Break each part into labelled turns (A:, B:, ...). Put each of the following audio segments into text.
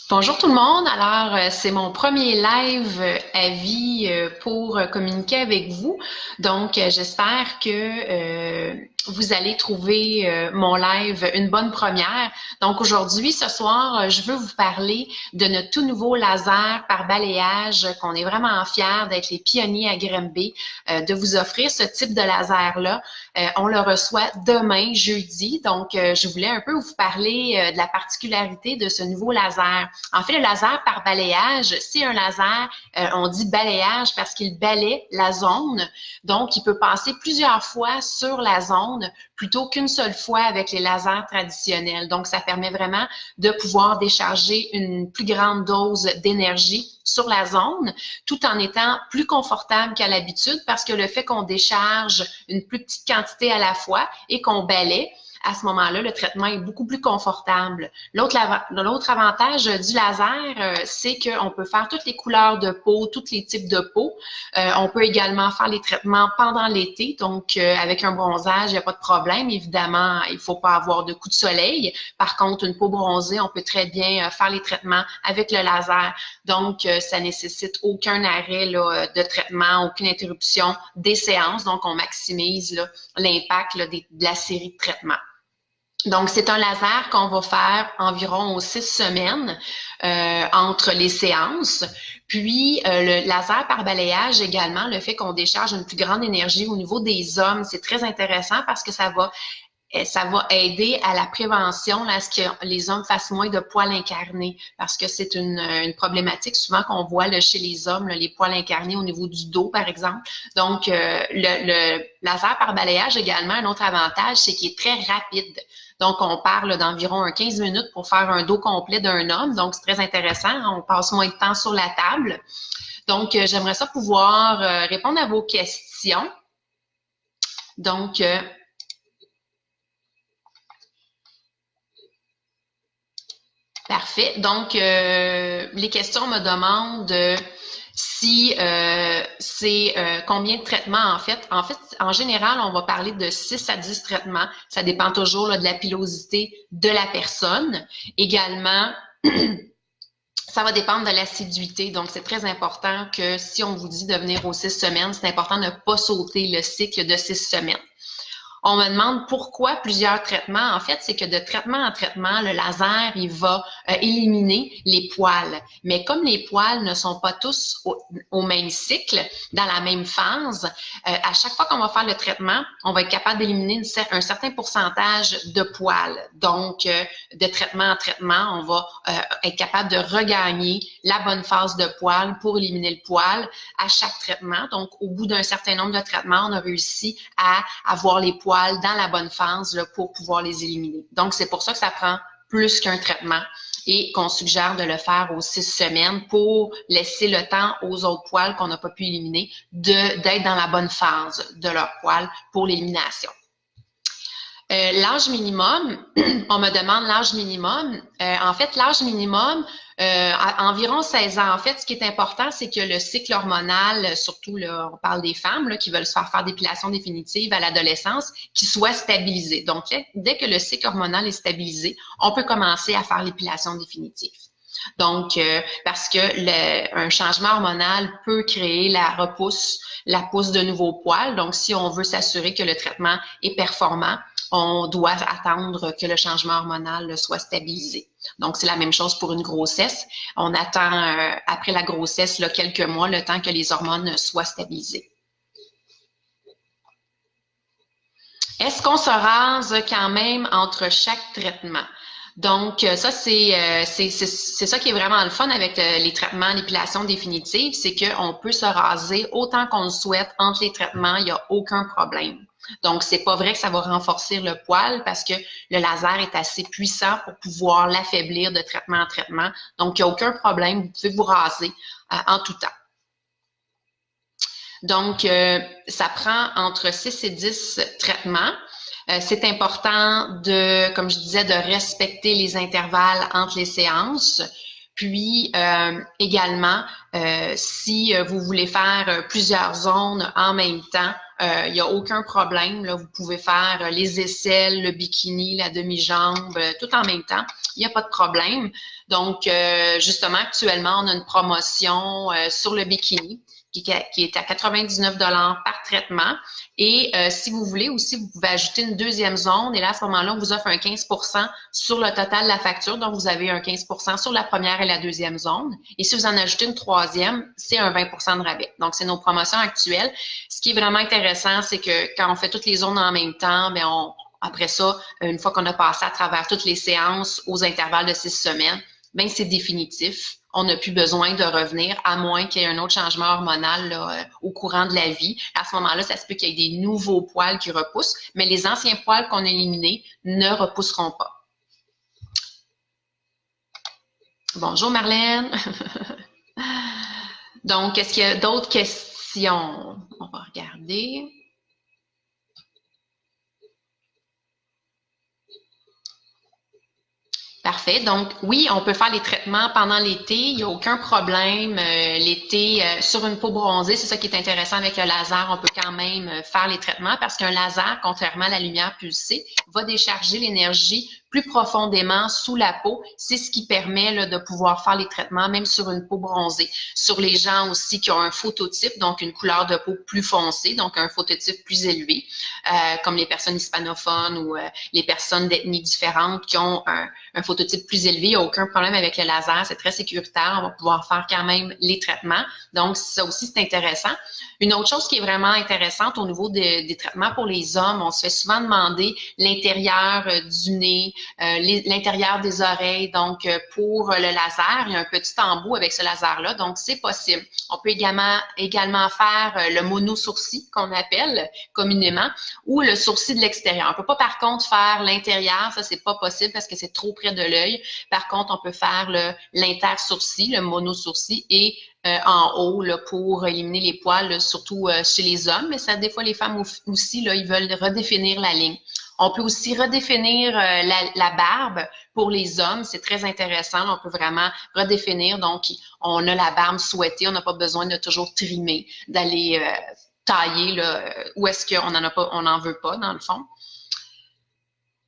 A: Bonjour tout le monde. Alors, c'est mon premier live à vie pour communiquer avec vous. Donc, j'espère que vous allez trouver mon live une bonne première. Donc, aujourd'hui, ce soir, je veux vous parler de notre tout nouveau laser par balayage qu'on est vraiment fiers d'être les pionniers à Granby, de vous offrir ce type de laser-là. On le reçoit demain, jeudi. Donc, je voulais un peu vous parler de la particularité de ce nouveau laser. En fait, le laser par balayage, c'est un laser, on dit balayage parce qu'il balaie la zone. Donc, il peut passer plusieurs fois sur la zone plutôt qu'une seule fois avec les lasers traditionnels. Donc, ça permet vraiment de pouvoir décharger une plus grande dose d'énergie sur la zone, tout en étant plus confortable qu'à l'habitude parce que le fait qu'on décharge une plus petite quantité à la fois et qu'on balaie, à ce moment-là, le traitement est beaucoup plus confortable. L'autre avantage du laser, c'est qu'on peut faire toutes les couleurs de peau, tous les types de peau. On peut également faire les traitements pendant l'été, donc avec un bronzage, il n'y a pas de problème. Évidemment, il ne faut pas avoir de coups de soleil. Par contre, une peau bronzée, on peut très bien faire les traitements avec le laser. Donc, ça nécessite aucun arrêt là, de traitement, aucune interruption des séances. Donc, on maximise l'impact de la série de traitements. Donc, c'est un laser qu'on va faire environ aux 6 semaines entre les séances. Puis, le laser par balayage également, le fait qu'on décharge une plus grande énergie au niveau des hommes, c'est très intéressant parce que ça va aider à la prévention là, à ce que les hommes fassent moins de poils incarnés parce que c'est une problématique souvent qu'on voit là, chez les hommes, là, les poils incarnés au niveau du dos, par exemple. Donc, le laser par balayage également, un autre avantage, c'est qu'il est très rapide. Donc, on parle d'environ 15 minutes pour faire un dos complet d'un homme. Donc, c'est très intéressant. On passe moins de temps sur la table. Donc, j'aimerais ça pouvoir répondre à vos questions. Donc, parfait. Donc, les questions me demandent si c'est combien de traitements en fait. En fait, en général, on va parler de 6 à 10 traitements. Ça dépend toujours là, de la pilosité de la personne. Également, ça va dépendre de l'assiduité. Donc, c'est très important que si on vous dit de venir aux 6 semaines, c'est important de ne pas sauter le cycle de 6 semaines. On me demande pourquoi plusieurs traitements. En fait, c'est que de traitement en traitement, le laser, il va éliminer les poils. Mais comme les poils ne sont pas tous au même cycle, dans la même phase, à chaque fois qu'on va faire le traitement, on va être capable d'éliminer un certain pourcentage de poils. Donc, de traitement en traitement, on va être capable de regagner la bonne phase de poils pour éliminer le poil à chaque traitement. Donc, au bout d'un certain nombre de traitements, on a réussi à avoir les poils dans la bonne phase là, pour pouvoir les éliminer. Donc, c'est pour ça que ça prend plus qu'un traitement et qu'on suggère de le faire aux 6 semaines pour laisser le temps aux autres poils qu'on n'a pas pu éliminer d'être dans la bonne phase de leurs poils pour l'élimination. L'âge minimum, on me demande l'âge minimum. En fait, l'âge minimum, environ 16 ans. En fait, ce qui est important, c'est que le cycle hormonal, surtout là, on parle des femmes là, qui veulent se faire d'épilation définitive à l'adolescence, qui soit stabilisé. Donc, dès que le cycle hormonal est stabilisé, on peut commencer à faire l'épilation définitive. Donc, parce que un changement hormonal peut créer la pousse de nouveaux poils. Donc, si on veut s'assurer que le traitement est performant, on doit attendre que le changement hormonal soit stabilisé. Donc, c'est la même chose pour une grossesse. On attend, après la grossesse, là, quelques mois, le temps que les hormones soient stabilisées. Est-ce qu'on se rase quand même entre chaque traitement? Donc, ça, c'est ça qui est vraiment le fun avec les traitements d'épilation définitive, c'est qu'on peut se raser autant qu'on le souhaite entre les traitements, il n'y a aucun problème. Donc, c'est pas vrai que ça va renforcer le poil parce que le laser est assez puissant pour pouvoir l'affaiblir de traitement en traitement. Donc, il n'y a aucun problème, vous pouvez vous raser en tout temps. Donc, ça prend entre 6 et 10 traitements. C'est important de, comme je disais, de respecter les intervalles entre les séances. Puis également, si vous voulez faire plusieurs zones en même temps, il n'y a aucun problème. Là, vous pouvez faire les aisselles, le bikini, la demi-jambe, tout en même temps. Il n'y a pas de problème. Donc, justement, actuellement, on a une promotion sur le bikini qui est à 99 $ par traitement. Et si vous voulez aussi, vous pouvez ajouter une deuxième zone. Et là, à ce moment-là, on vous offre un 15 % sur le total de la facture. Donc, vous avez un 15 % sur la première et la deuxième zone. Et si vous en ajoutez une troisième, c'est un 20 % de rabais. Donc, c'est nos promotions actuelles. Ce qui est vraiment intéressant, c'est que quand on fait toutes les zones en même temps, bien, après ça, une fois qu'on a passé à travers toutes les séances aux intervalles de 6 semaines, bien, c'est définitif. On n'a plus besoin de revenir, à moins qu'il y ait un autre changement hormonal là, au courant de la vie. À ce moment-là, ça se peut qu'il y ait des nouveaux poils qui repoussent, mais les anciens poils qu'on a éliminés ne repousseront pas. Bonjour Marlène. Donc, est-ce qu'il y a d'autres questions? On va regarder. Parfait. Donc, oui, on peut faire les traitements pendant l'été. Il n'y a aucun problème. L'été, sur une peau bronzée, c'est ça qui est intéressant avec le laser. On peut quand même faire les traitements parce qu'un laser, contrairement à la lumière pulsée, va décharger l'énergie plus profondément sous la peau. C'est ce qui permet là, de pouvoir faire les traitements, même sur une peau bronzée. Sur les gens aussi qui ont un phototype, donc une couleur de peau plus foncée, donc un phototype plus élevé, comme les personnes hispanophones ou les personnes d'ethnies différentes qui ont un phototype plus élevé, il n'y a aucun problème avec le laser, c'est très sécuritaire, on va pouvoir faire quand même les traitements. Donc, ça aussi, c'est intéressant. Une autre chose qui est vraiment intéressante au niveau des traitements pour les hommes, on se fait souvent demander l'intérieur du nez, l'intérieur des oreilles. Donc, pour le laser, il y a un petit embout avec ce laser-là, donc c'est possible. On peut également faire le mono-sourcil, qu'on appelle communément, ou le sourcil de l'extérieur. On ne peut pas, par contre, faire l'intérieur, ça, c'est pas possible parce que c'est trop près de l'œil. Par contre, on peut faire l'inter-sourcil, le mono-sourcil, et en haut là, pour éliminer les poils, là, surtout chez les hommes, mais ça, des fois, les femmes aussi, là, ils veulent redéfinir la ligne. On peut aussi redéfinir la barbe pour les hommes, c'est très intéressant. On peut vraiment redéfinir. Donc, on a la barbe souhaitée, on n'a pas besoin de toujours trimer, d'aller tailler là, où est-ce qu'on n'en a pas, on n'en veut pas, dans le fond.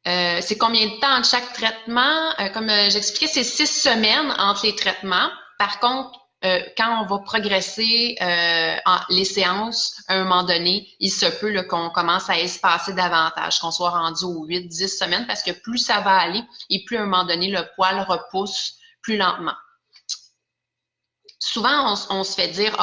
A: C'est combien de temps entre chaque traitement? Comme j'expliquais, c'est 6 semaines entre les traitements. Par contre, quand on va progresser les séances, à un moment donné, il se peut qu'on commence à espacer davantage, qu'on soit rendu aux 8-10 semaines, parce que plus ça va aller et plus à un moment donné, le poil repousse plus lentement. Souvent, on se fait dire,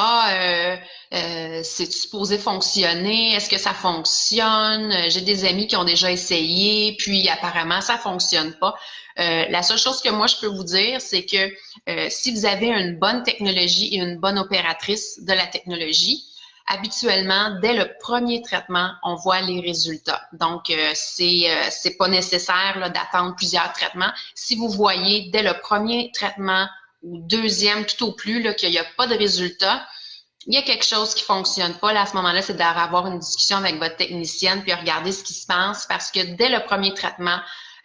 A: c'est supposé fonctionner, est-ce que ça fonctionne? J'ai des amis qui ont déjà essayé, puis apparemment, ça fonctionne pas. La seule chose que moi, je peux vous dire, c'est que si vous avez une bonne technologie et une bonne opératrice de la technologie, habituellement, dès le premier traitement, on voit les résultats. Donc, c'est pas nécessaire d'attendre plusieurs traitements. Si vous voyez dès le premier traitement ou deuxième tout au plus qu'il n'y a pas de résultat, il y a quelque chose qui fonctionne pas. Là, à ce moment-là, c'est d'avoir une discussion avec votre technicienne puis regarder ce qui se passe parce que dès le premier traitement,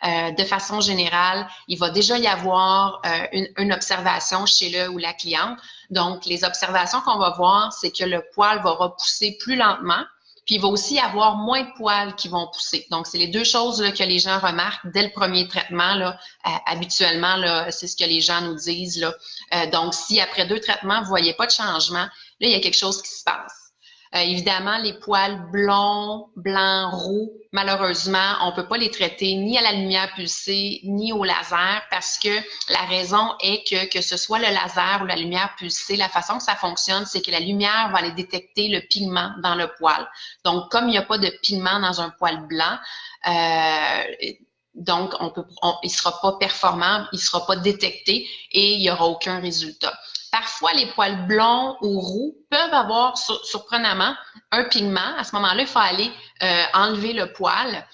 A: de façon générale, il va déjà y avoir une observation chez le ou la cliente. Donc, les observations qu'on va voir, c'est que le poil va repousser plus lentement, puis il va aussi y avoir moins de poils qui vont pousser. Donc, c'est les deux choses là, que les gens remarquent dès le premier traitement. Là, habituellement, là, c'est ce que les gens nous disent. Là. Donc, si après 2 traitements, vous ne voyez pas de changement, là, il y a quelque chose qui se passe. Évidemment, les poils blonds, blancs, roux, malheureusement, on ne peut pas les traiter ni à la lumière pulsée, ni au laser parce que la raison est que ce soit le laser ou la lumière pulsée, la façon que ça fonctionne, c'est que la lumière va aller détecter le pigment dans le poil. Donc, comme il n'y a pas de pigment dans un poil blanc, donc, il ne sera pas performant, il ne sera pas détecté et il n'y aura aucun résultat. Parfois, les poils blonds ou roux peuvent avoir, surprenamment, un pigment. À ce moment-là, il faut aller enlever le poil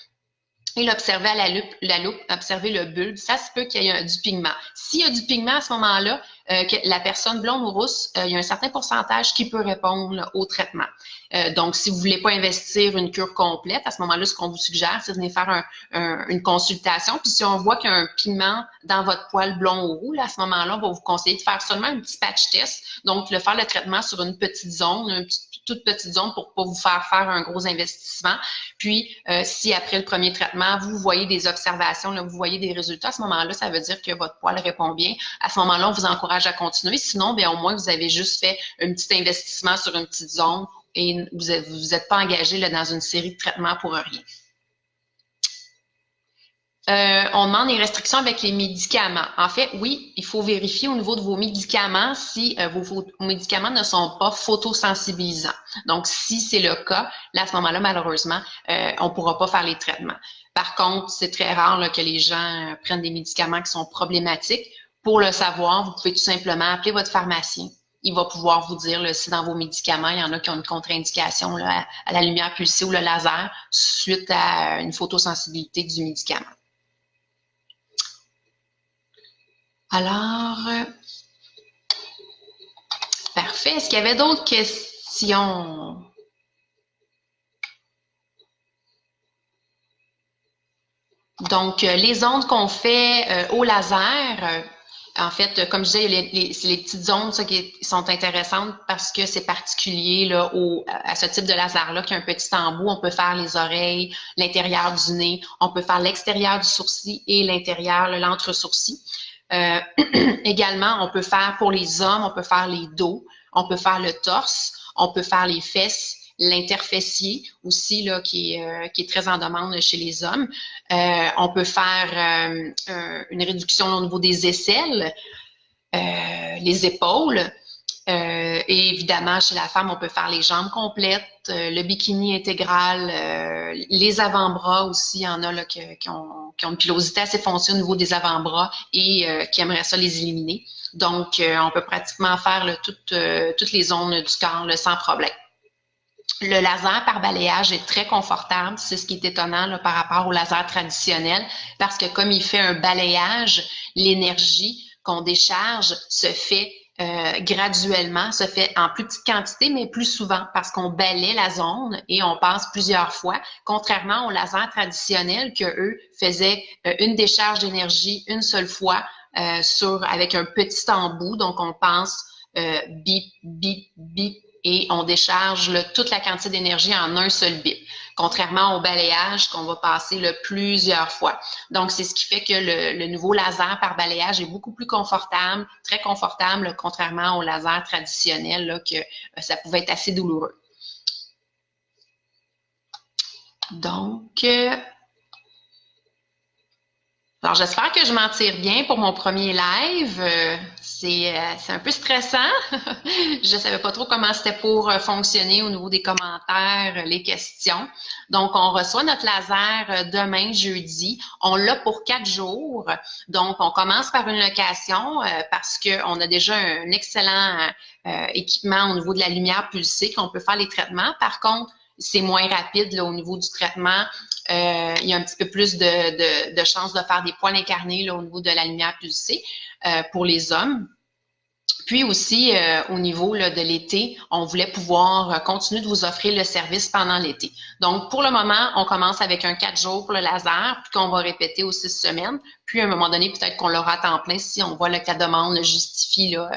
A: et l'observer à la loupe, observer le bulbe. Ça se peut qu'il y ait du pigment. S'il y a du pigment à ce moment-là, que la personne blonde ou rousse, il y a un certain pourcentage qui peut répondre là, au traitement. Donc, si vous ne voulez pas investir une cure complète, à ce moment-là, ce qu'on vous suggère, c'est de venir faire une consultation. Puis si on voit qu'il y a un pigment dans votre poil blond ou roux, là, à ce moment-là, on va vous conseiller de faire seulement un petit patch test. Donc, faire le traitement sur une petite zone, une toute petite zone pour pas vous faire un gros investissement. Puis, si après le premier traitement, vous voyez des observations, là, vous voyez des résultats, à ce moment-là, ça veut dire que votre poil répond bien. À ce moment-là, on vous encourage à continuer. Sinon, bien, au moins, vous avez juste fait un petit investissement sur une petite zone et vous êtes pas engagé là, dans une série de traitements pour rien. On demande des restrictions avec les médicaments. En fait, oui, il faut vérifier au niveau de vos médicaments si vos médicaments ne sont pas photosensibilisants. Donc, si c'est le cas, là, à ce moment-là, malheureusement, on ne pourra pas faire les traitements. Par contre, c'est très rare là, que les gens prennent des médicaments qui sont problématiques. Pour le savoir, vous pouvez tout simplement appeler votre pharmacien. Il va pouvoir vous dire là, si dans vos médicaments, il y en a qui ont une contre-indication là, à la lumière pulsée ou le laser suite à une photosensibilité du médicament. Alors, parfait. Est-ce qu'il y avait d'autres questions? Donc, les ondes qu'on fait au laser, en fait, comme je disais, c'est les petites ondes ça, qui sont intéressantes parce que c'est particulier là, à ce type de laser-là qui a un petit embout. On peut faire les oreilles, l'intérieur du nez, on peut faire l'extérieur du sourcil et l'intérieur, l'entre-sourcil. Également, on peut faire pour les hommes, on peut faire les dos, on peut faire le torse, on peut faire les fesses, l'interfessier aussi, là, qui est très en demande chez les hommes. On peut faire une réduction au niveau des aisselles, les épaules. Et évidemment, chez la femme, on peut faire les jambes complètes, le bikini intégral, les avant-bras aussi. Il y en a là, qui ont une pilosité assez foncée au niveau des avant-bras et qui aimeraient ça les éliminer. Donc, on peut pratiquement faire là, toutes les zones du corps là, sans problème. Le laser par balayage est très confortable. C'est ce qui est étonnant là, par rapport au laser traditionnel parce que comme il fait un balayage, l'énergie qu'on décharge se fait graduellement, se fait en plus petite quantité, mais plus souvent parce qu'on balaie la zone et on passe plusieurs fois, contrairement au laser traditionnel que eux faisaient une décharge d'énergie une seule fois avec un petit embout. Donc, on passe bip, bip, bip et on décharge toute la quantité d'énergie en un seul bip, contrairement au balayage qu'on va passer plusieurs fois. Donc, c'est ce qui fait que le nouveau laser par balayage est beaucoup plus confortable, très confortable, contrairement au laser traditionnel, là, que ça pouvait être assez douloureux. Donc, alors, j'espère que je m'en tire bien pour mon premier live. C'est un peu stressant. Je ne savais pas trop comment c'était pour fonctionner au niveau des commentaires, les questions. Donc, on reçoit notre laser demain, jeudi. On l'a pour 4 jours. Donc, on commence par une location parce qu'on a déjà un excellent équipement au niveau de la lumière pulsée qu'on peut faire les traitements. Par contre, c'est moins rapide là, au niveau du traitement. Il y a un petit peu plus de chances de faire des poils incarnés là, au niveau de la lumière pulsée pour les hommes. Puis aussi, au niveau là, de l'été, on voulait pouvoir continuer de vous offrir le service pendant l'été. Donc, pour le moment, on commence avec un 4 jours pour le laser, puis qu'on va répéter aux 6 semaines. Puis, à un moment donné, peut-être qu'on l'aura à temps plein si on voit que la demande justifie là,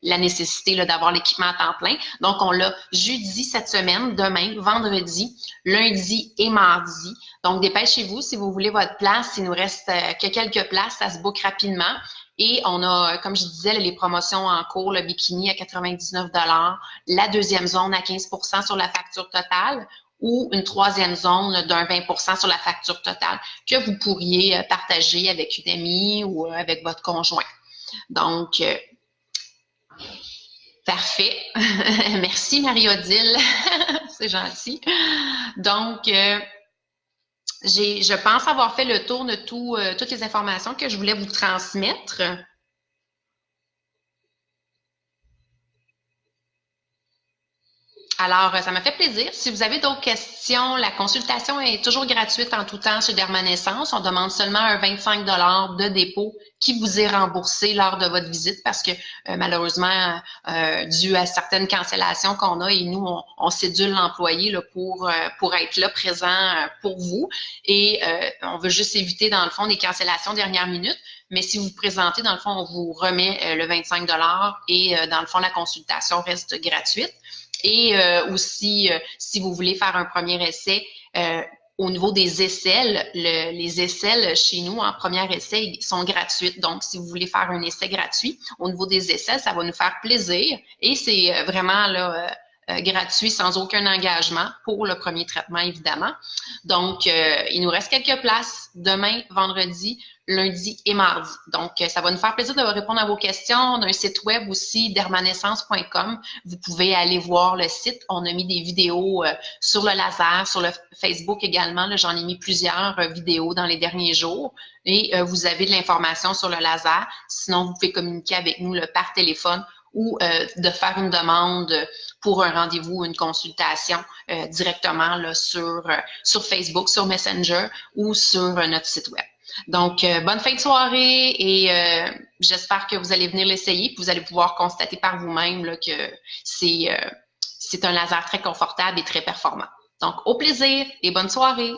A: la nécessité là, d'avoir l'équipement à temps plein. Donc, on l'a jeudi cette semaine, demain, vendredi, lundi et mardi. Donc, dépêchez-vous si vous voulez votre place. Il nous reste que quelques places, ça se book rapidement. Et on a, comme je disais, les promotions en cours, le bikini à 99 $, la deuxième zone à 15 % sur la facture totale ou une troisième zone d'un 20 % sur la facture totale que vous pourriez partager avec une amie ou avec votre conjoint. Donc, parfait. Merci Marie-Odile. C'est gentil. Donc, je pense avoir fait le tour de toutes les informations que je voulais vous transmettre. Alors, ça m'a fait plaisir. Si vous avez d'autres questions, la consultation est toujours gratuite en tout temps chez Dermanescence. On demande seulement un 25 de dépôt qui vous est remboursé lors de votre visite parce que malheureusement, dû à certaines cancellations qu'on a et nous, on cédule l'employé là, pour être là présent pour vous. Et on veut juste éviter, dans le fond, des cancellations dernière minute. Mais si vous vous présentez, dans le fond, on vous remet le 25 et dans le fond, la consultation reste gratuite. Et aussi, si vous voulez faire un premier essai, au niveau des aisselles, les aisselles chez nous en premier essai sont gratuites. Donc, si vous voulez faire un essai gratuit, au niveau des aisselles, ça va nous faire plaisir. Et c'est vraiment là, gratuit sans aucun engagement pour le premier traitement, évidemment. Donc, il nous reste quelques places demain, vendredi, lundi et mardi. Donc, ça va nous faire plaisir de répondre à vos questions. On a un site web aussi, dermanescence.com. Vous pouvez aller voir le site. On a mis des vidéos sur le laser, sur le Facebook également. J'en ai mis plusieurs vidéos dans les derniers jours. Et vous avez de l'information sur le laser. Sinon, vous pouvez communiquer avec nous par téléphone ou de faire une demande pour un rendez-vous, une consultation directement là, sur Facebook, sur Messenger ou sur notre site web. Donc, bonne fin de soirée et j'espère que vous allez venir l'essayer. Vous allez pouvoir constater par vous-même que c'est un laser très confortable et très performant. Donc, au plaisir et bonne soirée!